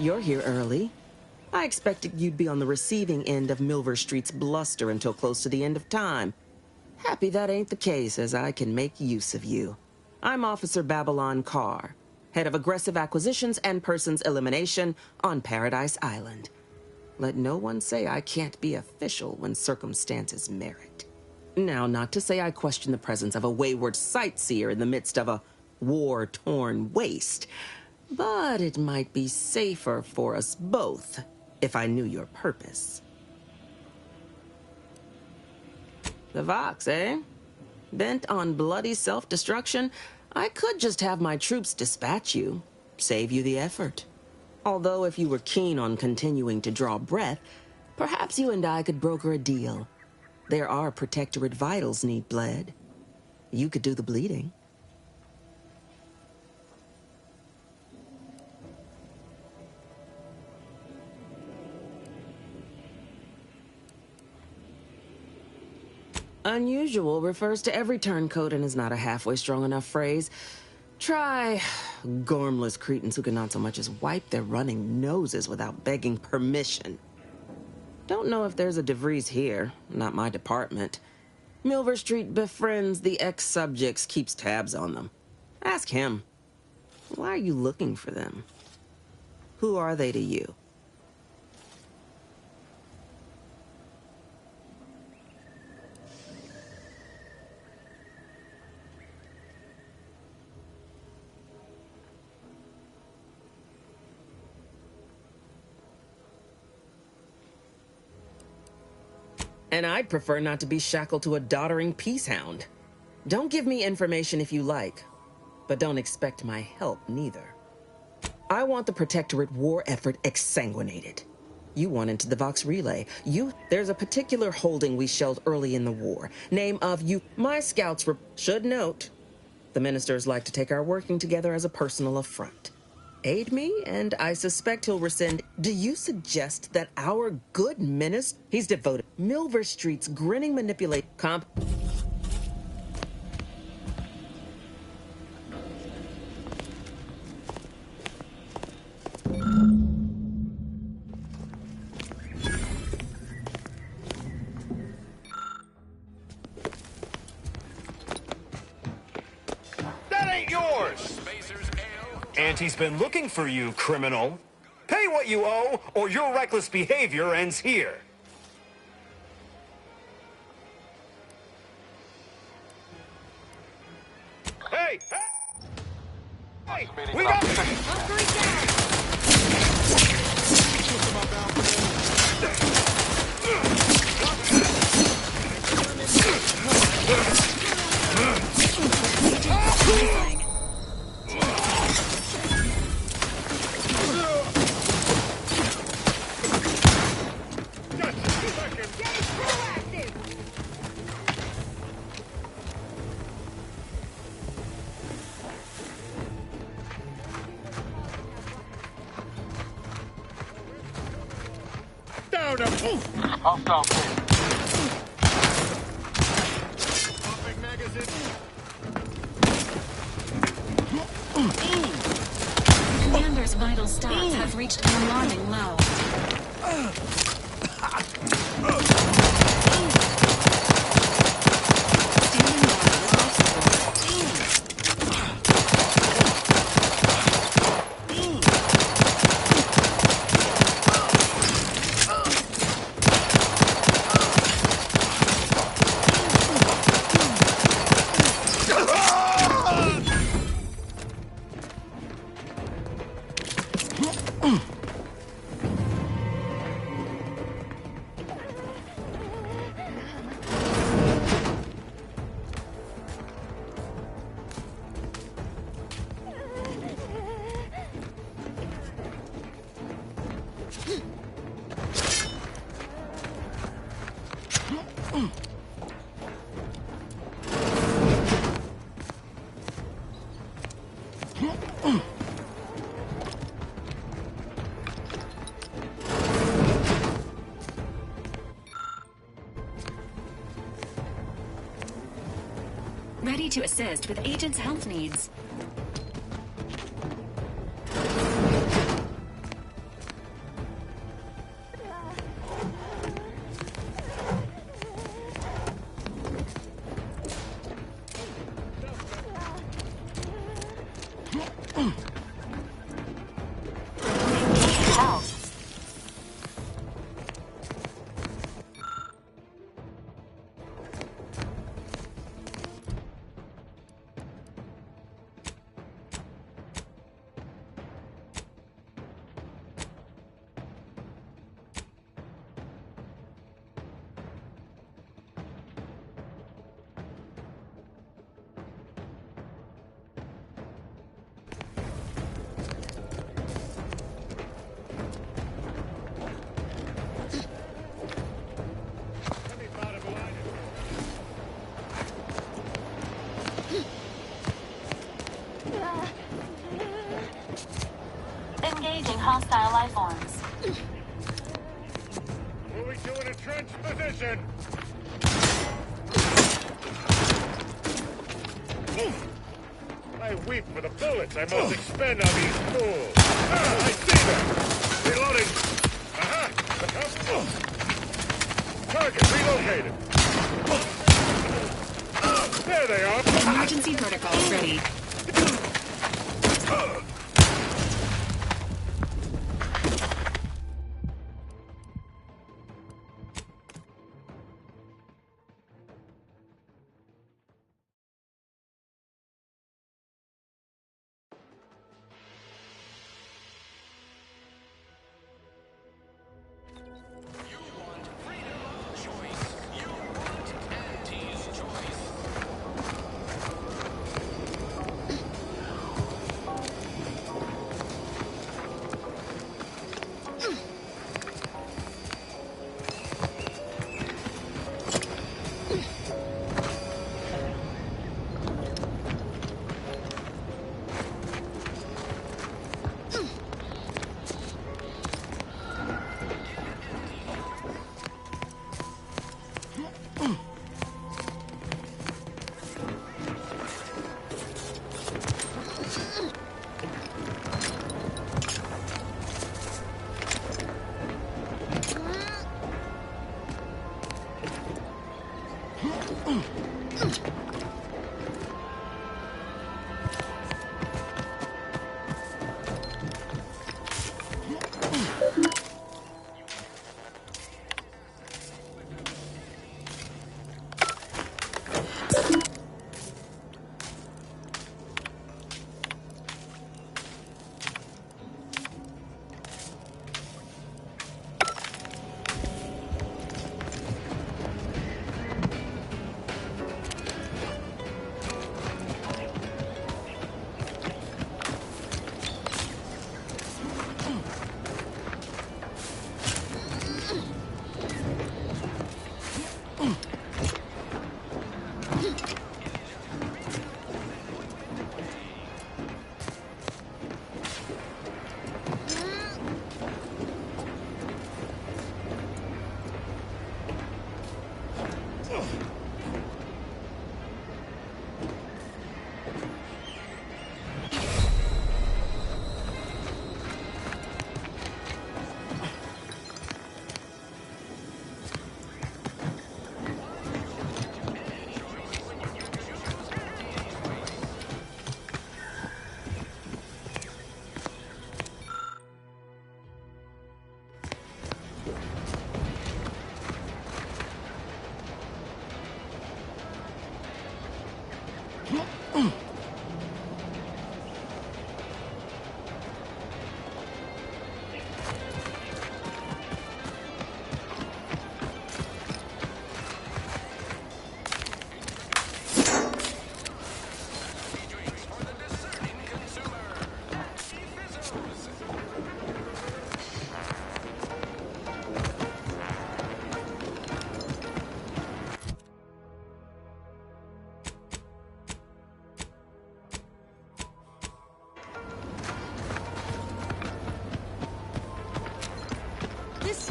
You're here early. I expected you'd be on the receiving end of Milver Street's bluster until close to the end of time. Happy that ain't the case, as I can make use of you. I'm Officer Babylon Carr, head of aggressive acquisitions and persons elimination on Paradise Island. Let no one say I can't be official when circumstances merit. Now, not to say I question the presence of a wayward sightseer in the midst of a war-torn waste, but it might be safer for us both if I knew your purpose. The Vox, eh? Bent on bloody self-destruction, I could just have my troops dispatch you, save you the effort. Although if you were keen on continuing to draw breath, perhaps you and I could broker a deal. There are protectorate vitals need bled. You could do the bleeding. Unusual refers to every turncoat and is not a halfway strong enough phrase. Try gormless cretins who can not so much as wipe their running noses without begging permission. Don't know if there's a DeVries here, not my department. Milver Street befriends the ex-subjects, keeps tabs on them. Ask him. Why are you looking for them? Who are they to you? And I'd prefer not to be shackled to a doddering peacehound. Don't give me information if you like, but don't expect my help neither. I want the Protectorate war effort exsanguinated. You want into the Vox Relay. There's a particular holding we shelled early in the war. Name of you. My scouts should note, the ministers like to take our working together as a personal affront. Aid me, and I suspect he'll rescind. Do you suggest that our good minister, he's devoted, Milver Street's grinning manipulate comp... That ain't yours! Auntie's been looking for you, criminal. Pay what you owe, or your reckless behavior ends here. Hey! Hey! We got... Hostile. Commander's vital stats have reached an alarming low. Ready to assist with agent's health needs. Help. Engaging hostile life forms. Moving to an entrenched position. I weep for the bullets I must expend on these fools. Ah, I see them. Reloading. Aha! Target relocated. There they are. Emergency protocols ready.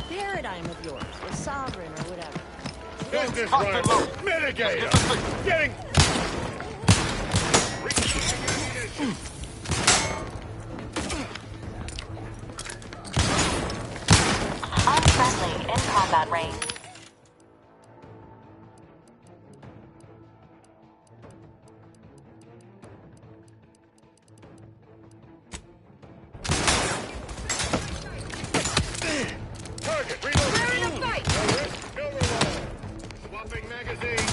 Paradigm of yours, or sovereign, or whatever. Business rival, mitigator, getting. Unfriendly in combat range. Ready to fight! No risk, no reward. Swapping magazine.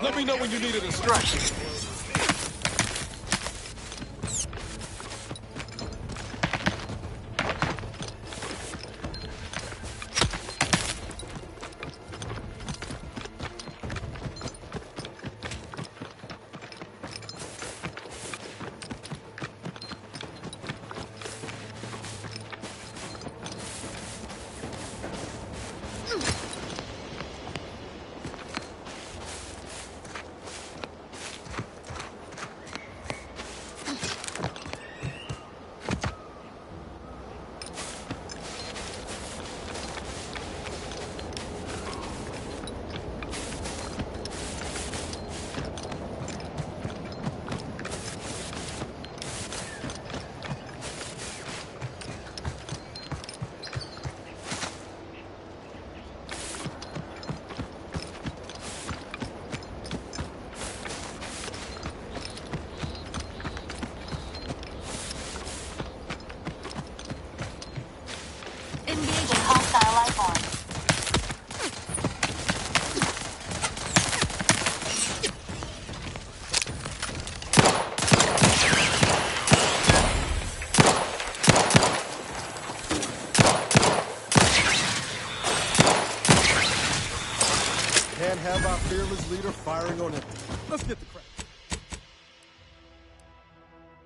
Let me know when you need a distraction. Can't have our fearless leader firing on him. Let's get the crap.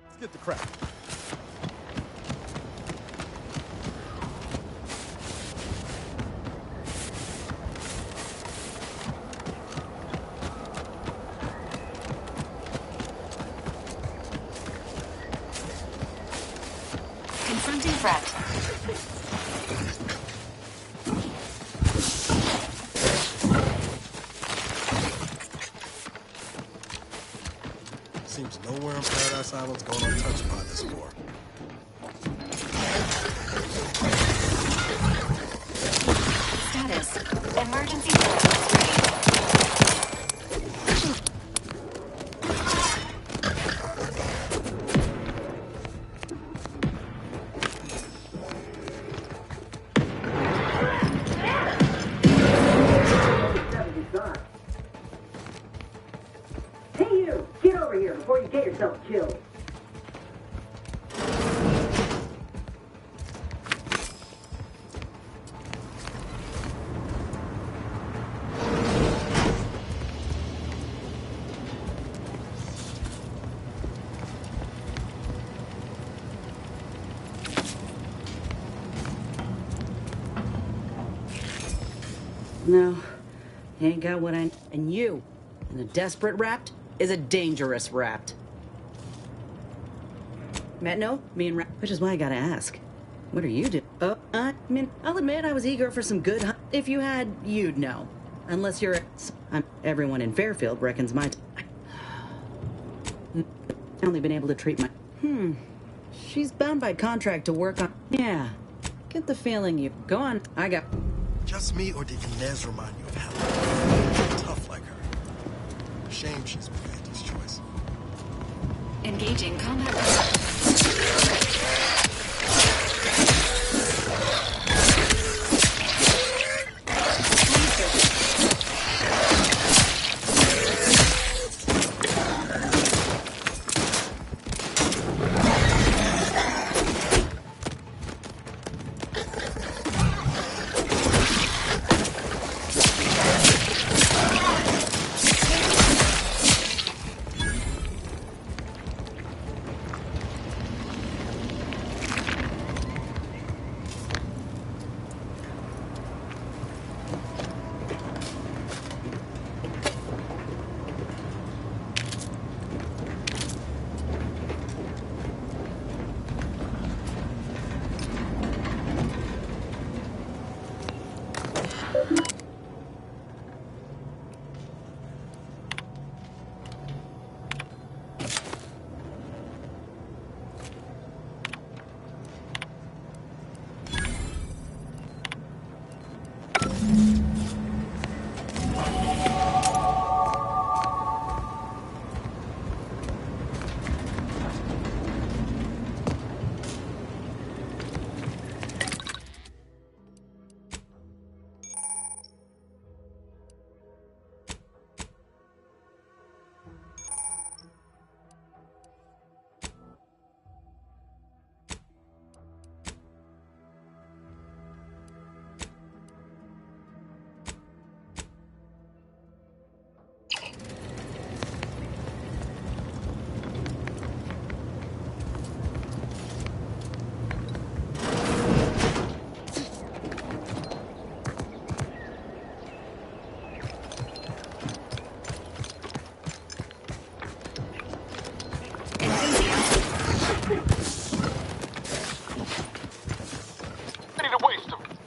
Let's get the crap. Confronting threat. Seems nowhere in Paradise Island's going untouched by this war. Status. Emergency systems ready. Hey you! Get over here before you get yourself killed. No, you ain't got what I... And you, and the desperate rapt, is a dangerous rapt. No, me and which is why I gotta ask. What are you doing? Oh, I mean, I'll admit I was eager for some good if you had, you'd know. Unless you're... everyone in Fairfield reckons my... I've only been able to treat my... She's bound by contract to work on... Yeah. Get the feeling you... Go on, I got... Just me, or did Inez remind you of Helen? Tough like her. Shame she's been Andy's choice. Engaging combat.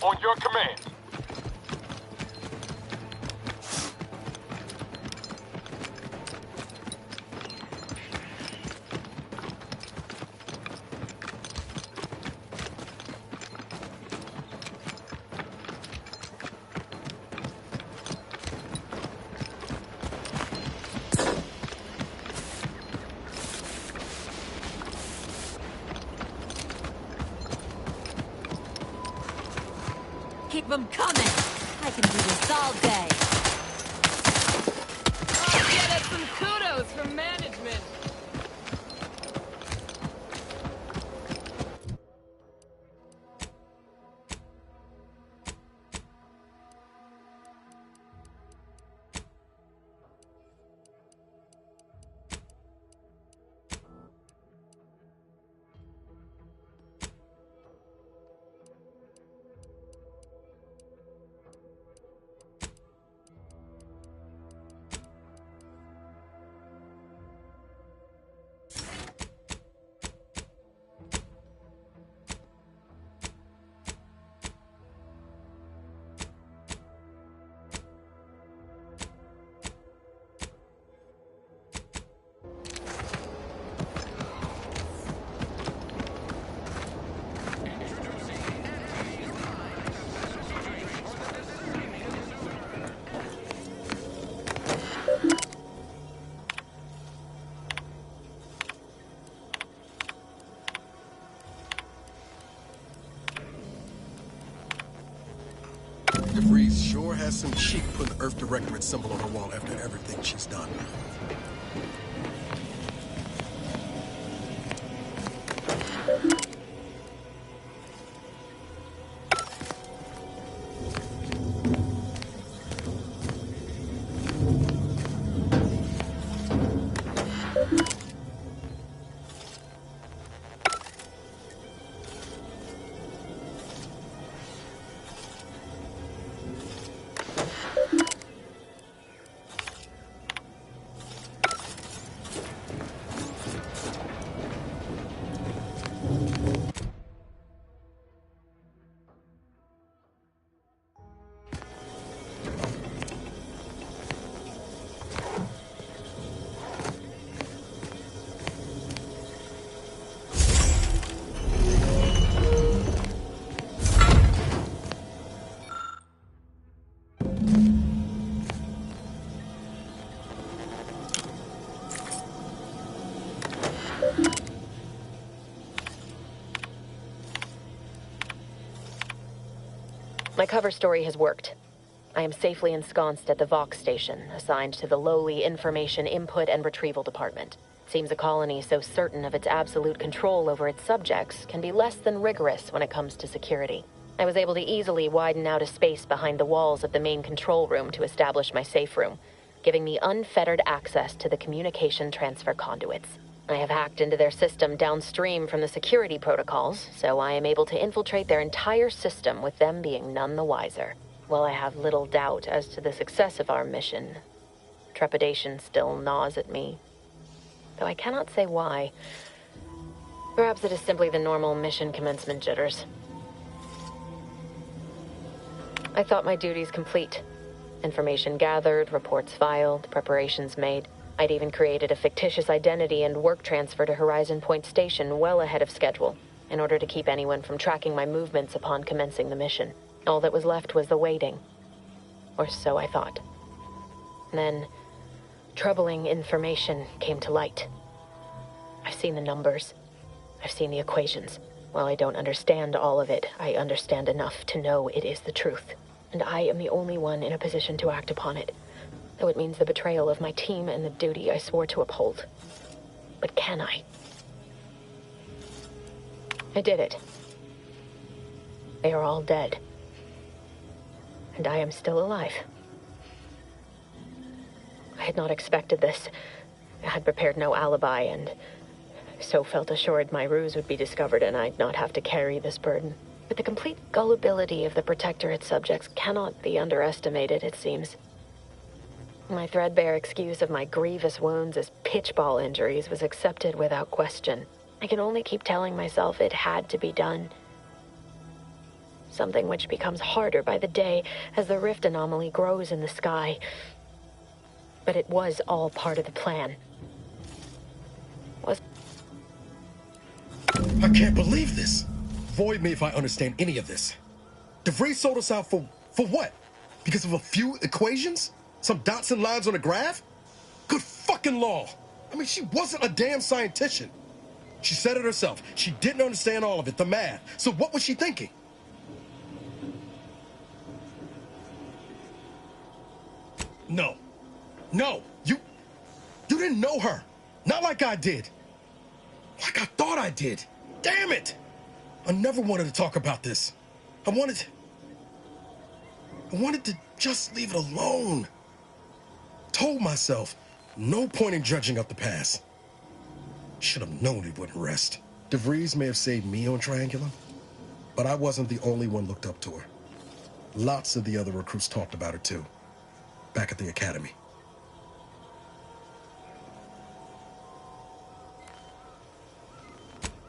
On your command. Keep them coming. I can do this all day. Oh, yeah, that's some kudos from management. DeVries sure has some cheek putting the Earth Directorate symbol on the wall after everything she's done. My cover story has worked. I am safely ensconced at the Vox station, assigned to the lowly Information Input and Retrieval Department. Seems a colony so certain of its absolute control over its subjects can be less than rigorous when it comes to security. I was able to easily widen out a space behind the walls of the main control room to establish my safe room, giving me unfettered access to the communication transfer conduits. I have hacked into their system downstream from the security protocols, so I am able to infiltrate their entire system with them being none the wiser. While I have little doubt as to the success of our mission, trepidation still gnaws at me. Though I cannot say why. Perhaps it is simply the normal mission commencement jitters. I thought my duties complete. Information gathered, reports filed, preparations made. I'd even created a fictitious identity and work transfer to Horizon Point Station well ahead of schedule, in order to keep anyone from tracking my movements upon commencing the mission. All that was left was the waiting. Or so I thought. Then, troubling information came to light. I've seen the numbers. I've seen the equations. While I don't understand all of it, I understand enough to know it is the truth. And I am the only one in a position to act upon it. Though it means the betrayal of my team and the duty I swore to uphold. But can I? I did it. They are all dead. And I am still alive. I had not expected this. I had prepared no alibi, and so felt assured my ruse would be discovered and I'd not have to carry this burden. But the complete gullibility of the Protectorate subjects cannot be underestimated, it seems. My threadbare excuse of my grievous wounds as pitchball injuries was accepted without question. I can only keep telling myself it had to be done. Something which becomes harder by the day as the rift anomaly grows in the sky. But it was all part of the plan. I can't believe this. Void me if I understand any of this. DeVries sold us out for what? Because of a few equations? Some dots and lines on a graph? Good fucking law. I mean, she wasn't a damn scientician. She said it herself. She didn't understand all of it, the math. So what was she thinking? No. No. You didn't know her. Not like I did. Like I thought I did. Damn it! I never wanted to talk about this. I wanted to just leave it alone. Told myself, no point in dredging up the past. Should have known he wouldn't rest. DeVries may have saved me on Triangulum, but I wasn't the only one looked up to her. Lots of the other recruits talked about her too, back at the academy.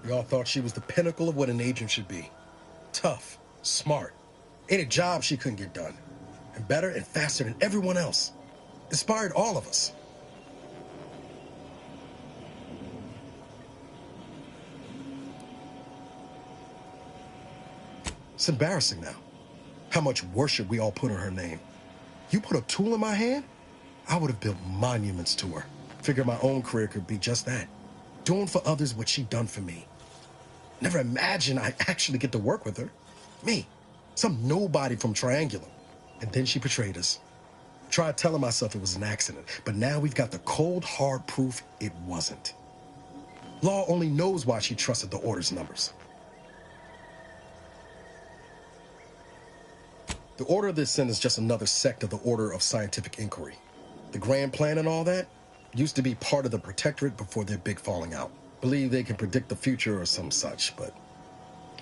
We all thought she was the pinnacle of what an agent should be. Tough, smart, any job she couldn't get done. And better and faster than everyone else. Inspired all of us. It's embarrassing now. How much worship we all put on her name. You put a tool in my hand, I would have built monuments to her. Figured my own career could be just that. Doing for others what she'd done for me. Never imagined I'd actually get to work with her. Me, some nobody from Triangulum. And then she betrayed us. Tried telling myself it was an accident, but now we've got the cold, hard proof it wasn't. Law only knows why she trusted the Order's numbers. The Order of the Ascent is just another sect of the Order of Scientific Inquiry. The Grand Plan and all that used to be part of the Protectorate before their big falling out. Believe they can predict the future or some such, but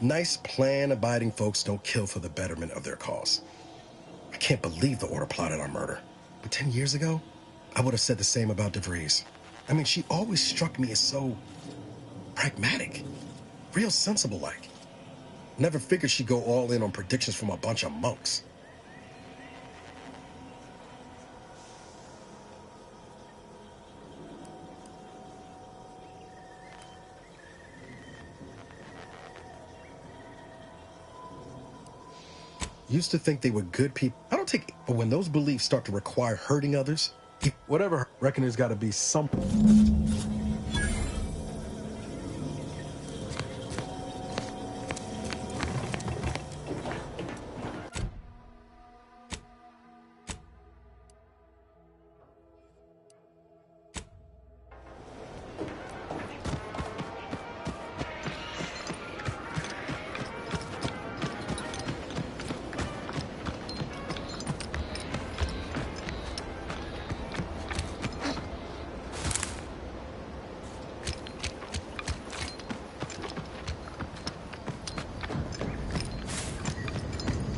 nice plan-abiding folks don't kill for the betterment of their cause. I can't believe the Order plotted our murder. But 10 years ago, I would have said the same about DeVries. I mean, she always struck me as so pragmatic, real sensible-like. Never figured she'd go all in on predictions from a bunch of monks. Used to think they were good people. I don't take it, but when those beliefs start to require hurting others, whatever, I reckon there's got to be something.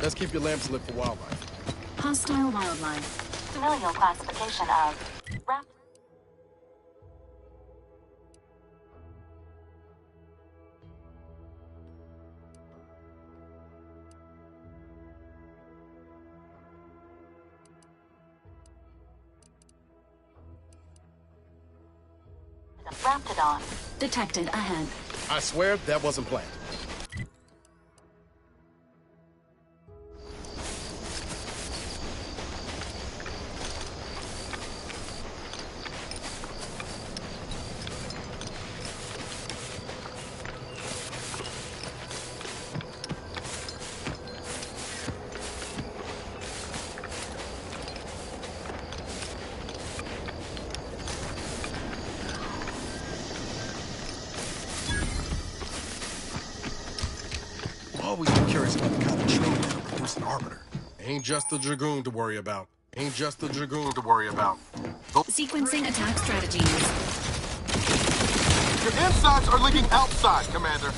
Let's keep your lamps lit for wildlife. Hostile wildlife. Familial classification of Raptidon. Detected ahead. I swear that wasn't planned. Always been curious about the kind of training that'll produce an arbiter. Ain't just the Dragoon to worry about. Ain't just the Dragoon to worry about. Sequencing attack strategies. Your insides are leaking outside, Commander.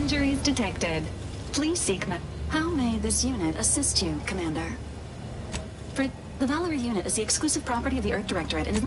Injuries detected. Please seek How may this unit assist you, Commander? The Valerie unit is the exclusive property of the Earth Directorate and is